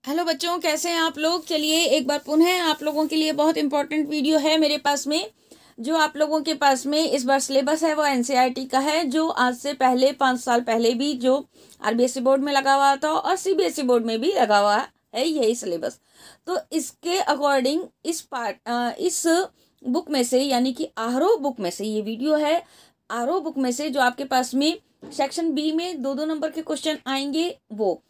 Hello बच्चों, कैसे हैं आप लोग। चलिए एक बार पुनः आप लोगों के लिए बहुत इंपॉर्टेंट वीडियो है मेरे पास में। जो आप लोगों के पास में इस बार सिलेबस है वो एनसीईआरटी का है, जो आज से पहले 5 साल पहले भी जो आरबीएसई बोर्ड में लगा हुआ था और सीबीएसई बोर्ड में भी लगा हुआ है यही सिलेबस। तो इसके अकॉर्डिंग इस बुक में से यानी कि आरोह बुक में से ये वीडियो है। आरोह बुक में से जो आपके पास में सेक्शन बी में 2-2 नंबर के क्वेश्चन आएंगे वो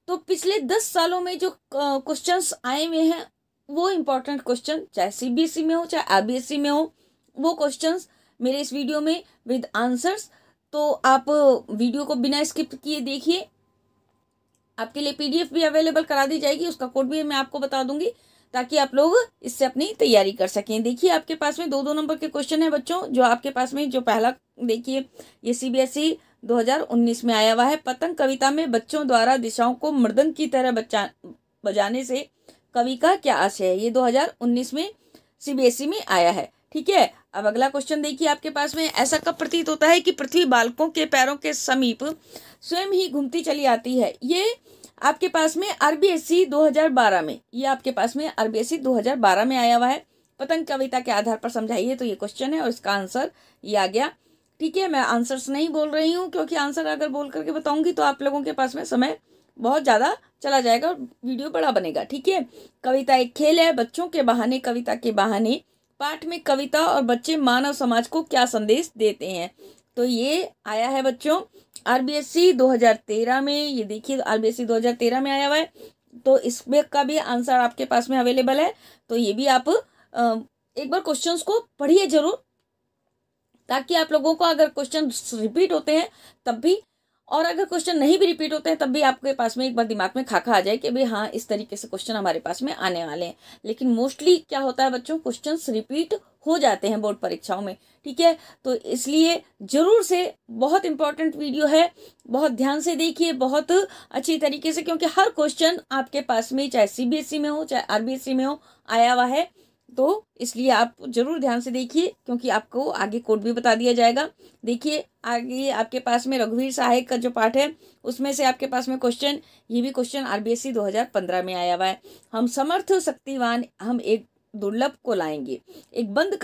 तो पिछले 10 सालों में जो क्वेश्चंस आए हुए हैं वो इम्पोर्टेंट क्वेश्चन, चाहे सीबीएसई में हो चाहे आरबीएसई में हो, वो क्वेश्चंस मेरे इस वीडियो में विद आंसर्स। तो आप वीडियो को बिना स्किप किए देखिए। आपके लिए पीडीएफ भी अवेलेबल करा दी जाएगी, उसका कोड भी मैं आपको बता दूंगी ताकि आप लोग इससे अपनी तैयारी कर सकें। देखिए आपके पास में 2-2 नंबर के क्वेश्चन है बच्चों। जो आपके पास में जो पहला देखिए, ये सीबीएसई 2019 में आया हुआ है। पतंग कविता में बच्चों द्वारा दिशाओं को मृदंग की तरह बजाने से कवि का क्या आशय है। ये 2019 में सीबीएसई में आया है। ठीक है, अब अगला क्वेश्चन देखिए आपके पास में, ऐसा कब प्रतीत होता है कि पृथ्वी बालकों के पैरों के समीप स्वयं ही घूमती चली आती है। ये आपके पास में आरबीएसई 2012 में, ये आपके पास में आरबीएसई 2012 में आया हुआ है। पतंग कविता के आधार पर समझाइए, तो ये क्वेश्चन है और इसका आंसर ये आ गया। ठीक है, मैं आंसर्स नहीं बोल रही हूँ क्योंकि आंसर अगर बोल करके बताऊंगी तो आप लोगों के पास में समय बहुत ज़्यादा चला जाएगा और वीडियो बड़ा बनेगा। ठीक है, कविता एक खेल है। बच्चों के बहाने, कविता के बहाने पाठ में कविता और बच्चे मानव समाज को क्या संदेश देते हैं। तो ये आया है बच्चों आरबीएसई 2013 में। ये देखिए आरबीएसई 2013 में आया हुआ है। तो इसमें का भी आंसर आपके पास में अवेलेबल है। तो ये भी आप एक बार क्वेश्चंस को पढ़िए जरूर, ताकि आप लोगों को अगर क्वेश्चन रिपीट होते हैं तब भी, और अगर क्वेश्चन नहीं भी रिपीट होते हैं तब भी आपके पास में एक बार दिमाग में खाका आ जाए कि भाई हाँ इस तरीके से क्वेश्चन हमारे पास में आने वाले हैं। लेकिन मोस्टली क्या होता है बच्चों, क्वेश्चंस रिपीट हो जाते हैं बोर्ड परीक्षाओं में। ठीक है, तो इसलिए जरूर से बहुत इंपॉर्टेंट वीडियो है, बहुत ध्यान से देखिए, बहुत अच्छी तरीके से, क्योंकि हर क्वेश्चन आपके पास में चाहे सीबीएसई में हो चाहे आरबीएसई में हो आया हुआ है। तो इसलिए आप जरूर ध्यान से देखिए क्योंकि आपको आगे कोड भी बता दिया जाएगा। देखिए आगे आपके पास में रघुवीर सहायक का जो पाठ है उसमें से आपके पास में क्वेश्चन, ये भी क्वेश्चन आरबीएसई 2015 में आया हुआ है। हम समर्थ शक्तिवान, हम एक दुर्लभ को लाएंगे। एक बंद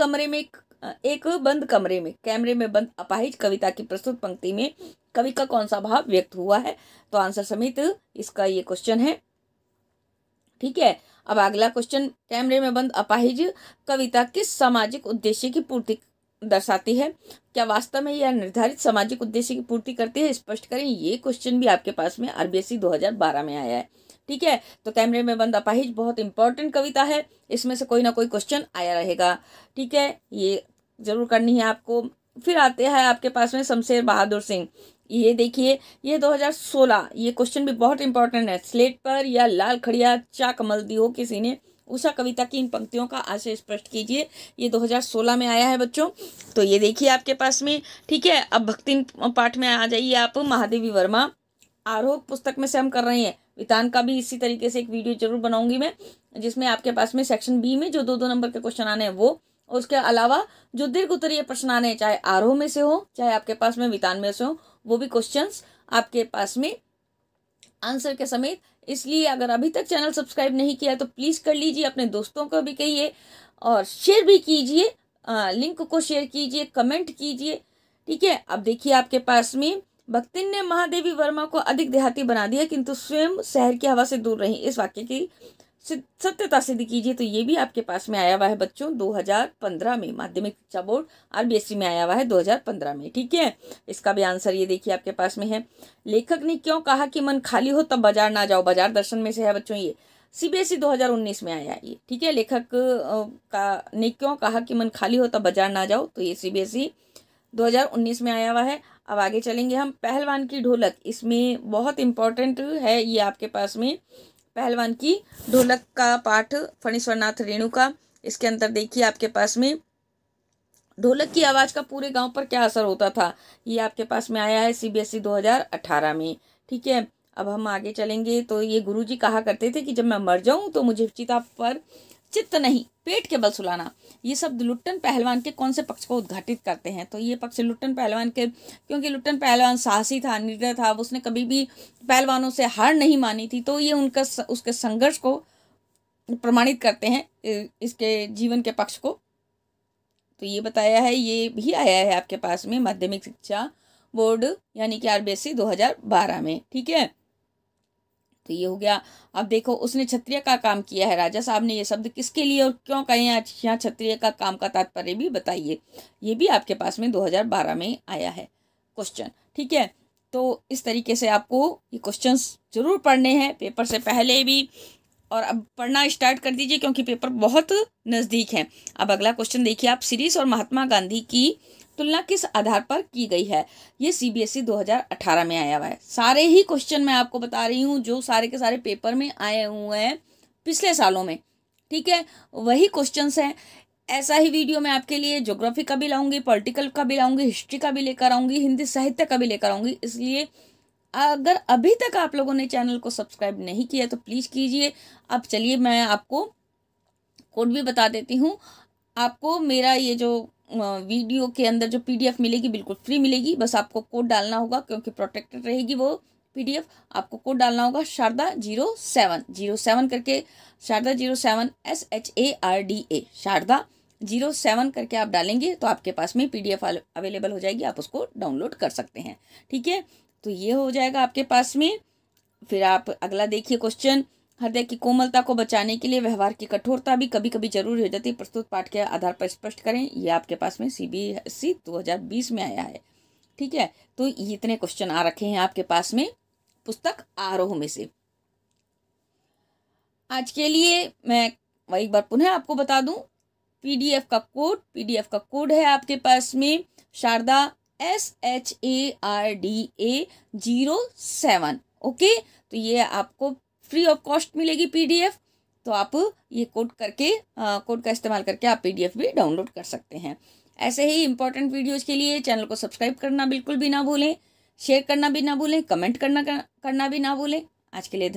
कमरे में कैमरे में बंद अपाहिज कविता की प्रस्तुत पंक्ति में कवि का कौन सा भाव व्यक्त हुआ है। तो आंसर समेत इसका ये क्वेश्चन है। ठीक है, अब अगला क्वेश्चन, कैमरे में बंद अपाहिज कविता किस सामाजिक उद्देश्य की पूर्ति दर्शाती है। क्या वास्तव में यह निर्धारित सामाजिक उद्देश्य की पूर्ति करती है, स्पष्ट करें। ये क्वेश्चन भी आपके पास में आरबीएसई 2012 में आया है। ठीक है, तो कैमरे में बंद अपाहिज बहुत इंपॉर्टेंट कविता है, इसमें से कोई ना कोई क्वेश्चन आया रहेगा। ठीक है, ये जरूर करनी है आपको। फिर आते हैं आपके पास में शमशेर बहादुर सिंह। ये देखिए, ये 2016, ये क्वेश्चन भी बहुत इंपॉर्टेंट है। स्लेट पर या लाल खड़िया चाक मल दी हो किसी ने, उषा कविता की इन पंक्तियों का आशय स्पष्ट कीजिए। ये 2016 में आया है बच्चों। तो ये देखिए आपके पास में। ठीक है, अब भक्ति पाठ में आ जाइए आप। महादेवी वर्मा आरोह पुस्तक में से हम कर रहे हैं। वितान का भी इसी तरीके से एक वीडियो जरूर बनाऊंगी मैं, जिसमें आपके पास में सेक्शन बी में जो 2-2 नंबर के क्वेश्चन आने हैं वो, और उसके अलावा जो दीर्घ उत्तरीय प्रश्न आने हैं, चाहे आरोह में से हो चाहे आपके पास में वितान में से हो, वो भी क्वेश्चंस आपके पास में आंसर के समेत। इसलिए अगर अभी तक चैनल सब्सक्राइब नहीं किया तो प्लीज कर लीजिए, अपने दोस्तों को भी कहिए और शेयर भी कीजिए, लिंक को शेयर कीजिए, कमेंट कीजिए। ठीक है, अब देखिए आपके पास में, भक्तिन ने महादेवी वर्मा को अधिक देहाती बना दिया किंतु स्वयं शहर की हवा से दूर रही। इस वाक्य की सत्यता सिद्ध कीजिए। तो ये भी आपके पास में आया हुआ है बच्चों 2015 में, माध्यमिक शिक्षा बोर्ड आरबीएसई में आया हुआ है 2015 में। ठीक है, इसका भी आंसर ये देखिए आपके पास में है। लेखक ने क्यों कहा कि मन खाली हो तब बाजार ना जाओ। बाजार दर्शन में से है बच्चों, ये सीबीएसई 2019 में आया ये। ठीक है, लेखक का ने क्यों कहा कि मन खाली हो तब बाजार ना जाओ, तो ये सीबीएसई 2019 में आया हुआ है। अब आगे चलेंगे हम। पहलवान की ढोलक, इसमें बहुत इंपॉर्टेंट है ये आपके पास में। पहलवान की ढोलक का पाठ फणीश्वरनाथ रेणु का। इसके अंदर देखिए आपके पास में, ढोलक की आवाज का पूरे गांव पर क्या असर होता था। ये आपके पास में आया है सीबीएसई 2018 में। ठीक है, अब हम आगे चलेंगे। तो ये गुरुजी कहा करते थे कि जब मैं मर जाऊं तो मुझे चिता पर चित्त नहीं पेट के बल सुलाना, ये शब्द लुट्टन पहलवान के कौन से पक्ष को उद्घाटित करते हैं? तो ये पक्ष लुट्टन पहलवान के, क्योंकि लुट्टन पहलवान साहसी था, निर्दय था, उसने कभी भी पहलवानों से हार नहीं मानी थी, तो ये उसके संघर्ष को प्रमाणित करते हैं, इसके जीवन के पक्ष को। तो ये बताया है, ये भी आया है आपके पास में माध्यमिक शिक्षा बोर्ड यानी कि RBSE 2012 में। ठीक है, तो ये हो गया। अब देखो, उसने क्षत्रिय का काम किया है। राजा साहब ने ये शब्द किसके लिए और क्यों कहे? यहाँ क्षत्रिय का काम का तात्पर्य भी बताइए। ये भी आपके पास में 2012 में आया है क्वेश्चन। ठीक है, तो इस तरीके से आपको ये क्वेश्चंस जरूर पढ़ने हैं पेपर से पहले भी, और अब पढ़ना स्टार्ट कर दीजिए क्योंकि पेपर बहुत नज़दीक है। अब अगला क्वेश्चन देखिए आप, सीरीज और महात्मा गांधी की तुलना किस आधार पर की गई है? ये CBSE 2018 में आया हुआ है। सारे ही क्वेश्चन मैं आपको बता रही हूँ जो सारे के सारे पेपर में आए हुए हैं पिछले सालों में। ठीक है, वही क्वेश्चंस हैं। ऐसा ही वीडियो मैं आपके लिए ज्योग्राफी का भी लाऊंगी, पॉलिटिकल का भी लाऊंगी, हिस्ट्री का भी लेकर आऊंगी, हिंदी साहित्य का भी लेकर आऊंगी। इसलिए अगर अभी तक आप लोगों ने चैनल को सब्सक्राइब नहीं किया तो प्लीज़ कीजिए। अब चलिए मैं आपको कोड भी बता देती हूँ। आपको मेरा ये जो वीडियो के अंदर जो PDF मिलेगी बिल्कुल फ्री मिलेगी, बस आपको कोड डालना होगा क्योंकि प्रोटेक्टेड रहेगी वो PDF। आपको कोड डालना होगा शारदा 07 करके, शारदा 07 SHARDA, शारदा 07 करके आप डालेंगे तो आपके पास में PDF अवेलेबल हो जाएगी, आप उसको डाउनलोड कर सकते हैं। ठीक है, तो ये हो जाएगा आपके पास में। फिर आप अगला देखिए क्वेश्चन, हृदय की कोमलता को बचाने के लिए व्यवहार की कठोरता भी कभी कभी जरूरी हो जाती है, प्रस्तुत पाठ के आधार पर स्पष्ट करें। ये आपके पास में CBSE 2020 में आया है। ठीक है, तो ये इतने क्वेश्चन आ रखे हैं आपके पास में पुस्तक आरोह में से। आज के लिए मैं एक बार पुनः आपको बता दूं, PDF का कोड है आपके पास में शारदा SHARDA 07। ओके, तो ये आपको फ्री ऑफ कॉस्ट मिलेगी PDF। तो आप ये कोड का इस्तेमाल करके आप PDF भी डाउनलोड कर सकते हैं। ऐसे ही इंपॉर्टेंट वीडियोज़ के लिए चैनल को सब्सक्राइब करना बिल्कुल भी ना भूलें, शेयर करना भी ना भूलें, कमेंट करना भी ना भूलें। आज के लिए